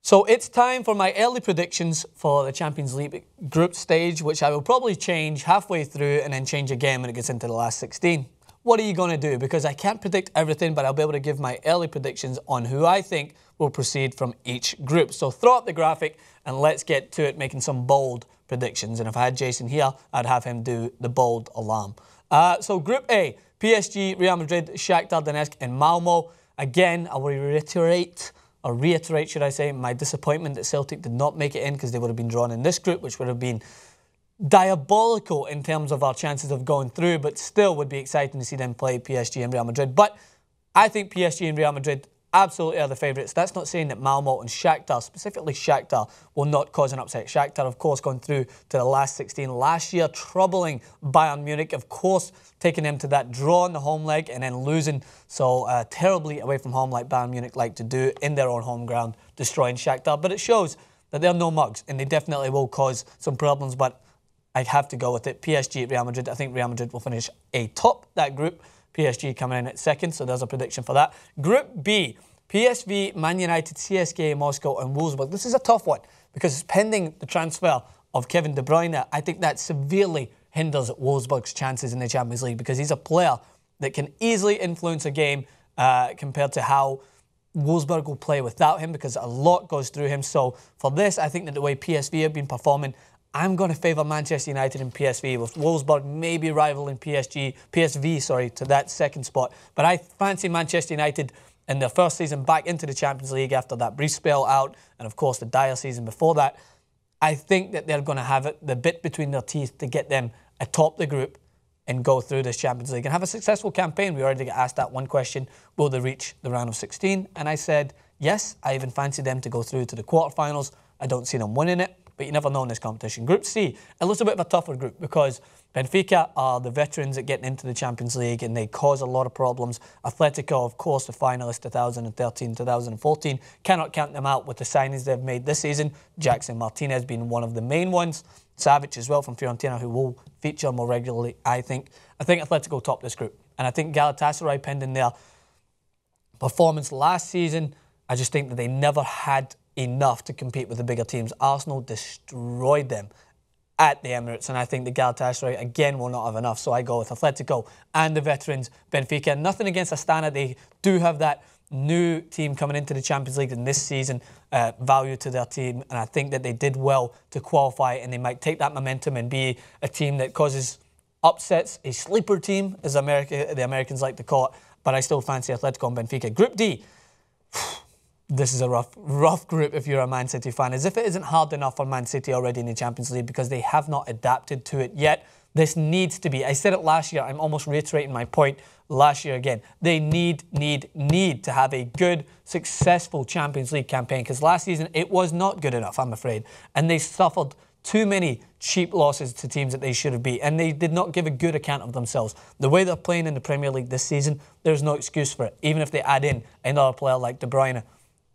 So it's time for my early predictions for the Champions League group stage, which I will probably change halfway through and then change again when it gets into the last 16. What are you going to do? Because I can't predict everything, but I'll be able to give my early predictions on who I think will proceed from each group. So throw up the graphic and let's get to it, making some bold predictions. And if I had Jason here, I'd have him do the bold alarm. So Group A, PSG, Real Madrid, Shakhtar Donetsk and Malmo. Again, I will reiterate, should I say, my disappointment that Celtic did not make it in because they would have been drawn in this group, which would have been diabolical in terms of our chances of going through, but still would be exciting to see them play PSG and Real Madrid. But I think PSG and Real Madrid absolutely are the favourites. That's not saying that Malmo and Shakhtar, specifically Shakhtar, will not cause an upset. Shakhtar, of course, going through to the last 16 last year, troubling Bayern Munich, of course, taking them to that draw in the home leg and then losing so terribly away from home like Bayern Munich like to do in their own home ground, destroying Shakhtar. But it shows that they're no mugs and they definitely will cause some problems, but I'd have to go with it. PSG, Real Madrid. I think Real Madrid will finish atop that group. PSG coming in at second, so there's a prediction for that. Group B, PSV, Man United, CSKA Moscow and Wolfsburg. This is a tough one because it's pending the transfer of Kevin De Bruyne. I think that severely hinders Wolfsburg's chances in the Champions League because he's a player that can easily influence a game compared to how Wolfsburg will play without him because a lot goes through him. So for this, I think that the way PSV have been performing, I'm going to favour Manchester United and PSV, with Wolfsburg maybe rivaling PSV to that second spot. But I fancy Manchester United in their first season back into the Champions League after that brief spell out, and of course the dire season before that. I think that they're going to have the bit between their teeth to get them atop the group and go through this Champions League and have a successful campaign. We already got asked that one question, will they reach the round of 16? And I said, yes, I even fancy them to go through to the quarterfinals. I don't see them winning it, but you never know in this competition. Group C, a little bit of a tougher group because Benfica are the veterans at getting into the Champions League and they cause a lot of problems. Atletico, of course, the finalists 2013, 2014. Cannot count them out with the signings they've made this season. Jackson Martinez being one of the main ones. Savic as well from Fiorentina, who will feature more regularly, I think. I think Atletico top this group. And I think Galatasaray, pending their performance last season, I just think that they never had enough to compete with the bigger teams. Arsenal destroyed them at the Emirates, and I think the Galatasaray again will not have enough, so I go with Atletico and the veterans Benfica. Nothing against Astana, they do have that new team coming into the Champions League in this season, value to their team, and I think that they did well to qualify, and they might take that momentum and be a team that causes upsets, a sleeper team, as the Americans like to call it, but I still fancy Atletico and Benfica. Group D, this is a rough group if you're a Man City fan, as if it isn't hard enough for Man City already in the Champions League because they have not adapted to it yet. This needs to be, I said it last year, I'm almost reiterating my point last year again. They need to have a good, successful Champions League campaign because last season it was not good enough, I'm afraid. And they suffered too many cheap losses to teams that they should have beat, and they did not give a good account of themselves. The way they're playing in the Premier League this season, there's no excuse for it, even if they add in another player like De Bruyne.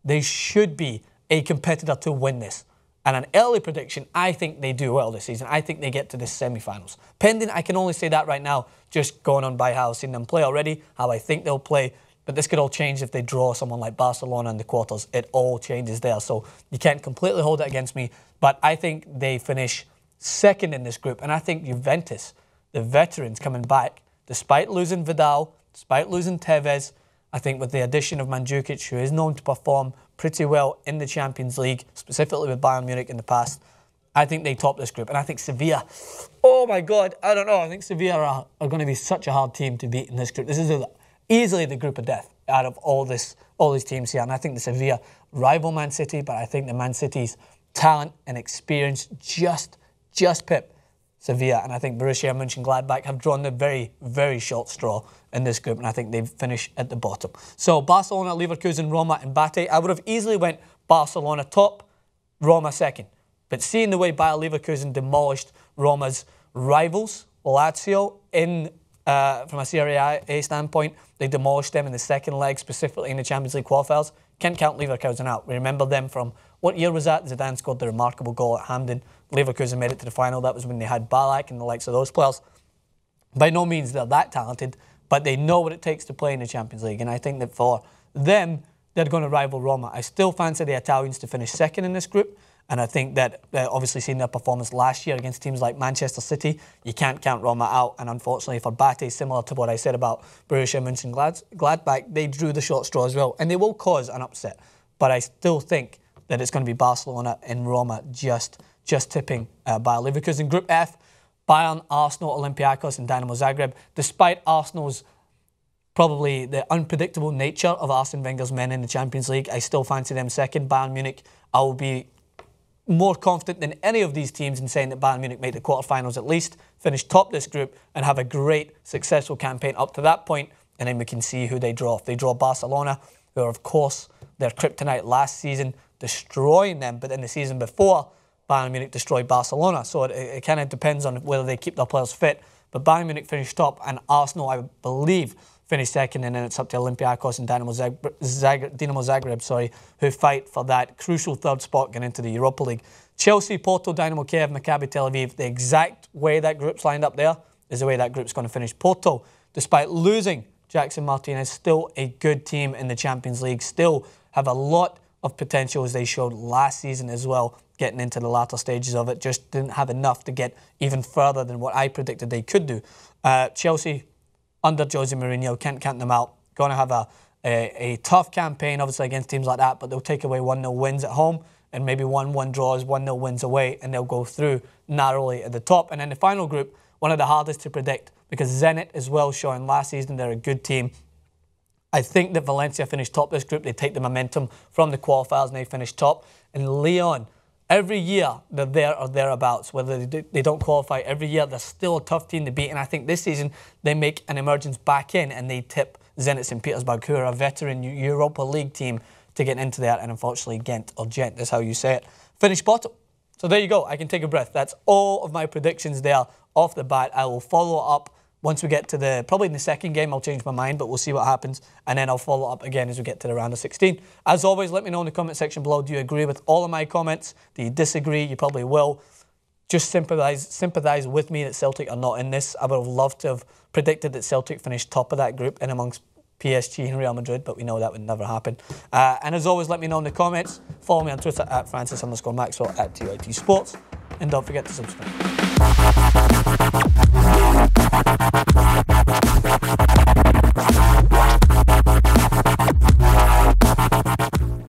They should be a competitor to win this. And an early prediction, I think they do well this season. I think they get to the semi-finals. Pending, I can only say that right now, just going on by how I've seen them play already, how I think they'll play. But this could all change if they draw someone like Barcelona in the quarters. It all changes there. So you can't completely hold it against me. But I think they finish second in this group. And I think Juventus, the veterans coming back, despite losing Vidal, despite losing Tevez, I think with the addition of Mandzukic, who is known to perform pretty well in the Champions League, specifically with Bayern Munich in the past, I think they top this group. And I think Sevilla, oh my God, I don't know. I think Sevilla are going to be such a hard team to beat in this group. This is easily the group of death out of all these teams here. And I think the Sevilla rival Man City, but I think the Man City's talent and experience just pip Sevilla, and I think Borussia Mönchengladbach have drawn the very, very short straw in this group, and I think they finish at the bottom. So Barcelona, Leverkusen, Roma, and Bate. I would have easily went Barcelona top, Roma second. But seeing the way Bayer Leverkusen demolished Roma's rivals, Lazio, from a Serie A standpoint, they demolished them in the second leg, specifically in the Champions League qualifiers. Can't count Leverkusen out. We remember them from, what year was that? Zidane scored the remarkable goal at Hampden. Leverkusen made it to the final. That was when they had Ballack and the likes of those players. By no means they're that talented, but they know what it takes to play in the Champions League. And I think that for them, they're going to rival Roma. I still fancy the Italians to finish second in this group, and I think that, obviously seeing their performance last year against teams like Manchester City, you can't count Roma out, and unfortunately for BATE, similar to what I said about Borussia Mönchengladbach, they drew the short straw as well, and they will cause an upset. But I still think that it's going to be Barcelona and Roma just tipping Bayer Leverkusen. Group F, Bayern, Arsenal, Olympiacos and Dinamo Zagreb. Despite Arsenal's probably the unpredictable nature of Arsene Wenger's men in the Champions League, I still fancy them second. Bayern Munich, I will be more confident than any of these teams in saying that Bayern Munich make the quarterfinals at least, finish top this group and have a great, successful campaign up to that point, and then we can see who they draw. If they draw Barcelona, who are, of course, their kryptonite last season, destroying them, but in the season before, Bayern Munich destroyed Barcelona, so it kind of depends on whether they keep their players fit. But Bayern Munich finished top, and Arsenal, I believe, finished second, and then it's up to Olympiacos and Dinamo Zagreb, who fight for that crucial third spot getting into the Europa League. Chelsea, Porto, Dynamo Kiev, Maccabi Tel Aviv, the exact way that group's lined up there is the way that group's going to finish. Porto, despite losing Jackson Martinez, still a good team in the Champions League, still have a lot of potential as they showed last season as well, getting into the latter stages of it, just didn't have enough to get even further than what I predicted they could do. Chelsea, under Jose Mourinho, can't count them out. Going to have a tough campaign, obviously, against teams like that, but they'll take away 1-0 wins at home and maybe 1-1 draws, 1-0 wins away, and they'll go through narrowly at the top. And then the final group, one of the hardest to predict, because Zenit as well, showing last season they're a good team. I think that Valencia finished top this group. They take the momentum from the qualifiers and they finish top. And Lyon, every year they're there or thereabouts. Whether they don't qualify every year, they're still a tough team to beat. And I think this season they make an emergence back in and they tip Zenit St. Petersburg, who are a veteran Europa League team, to get into that. And unfortunately, Ghent, or Gent, that's how you say it, finish bottom. So there you go. I can take a breath. That's all of my predictions there off the bat. I will follow up once we get to probably in the second game. I'll change my mind, but we'll see what happens. And then I'll follow up again as we get to the round of 16. As always, let me know in the comment section below. Do you agree with all of my comments? Do you disagree? You probably will. Just sympathise with me that Celtic are not in this. I would have loved to have predicted that Celtic finished top of that group in amongst PSG and Real Madrid, but we know that would never happen. And as always, let me know in the comments. Follow me on Twitter at Francis_Maxwell, at TYT Sports. And don't forget to subscribe.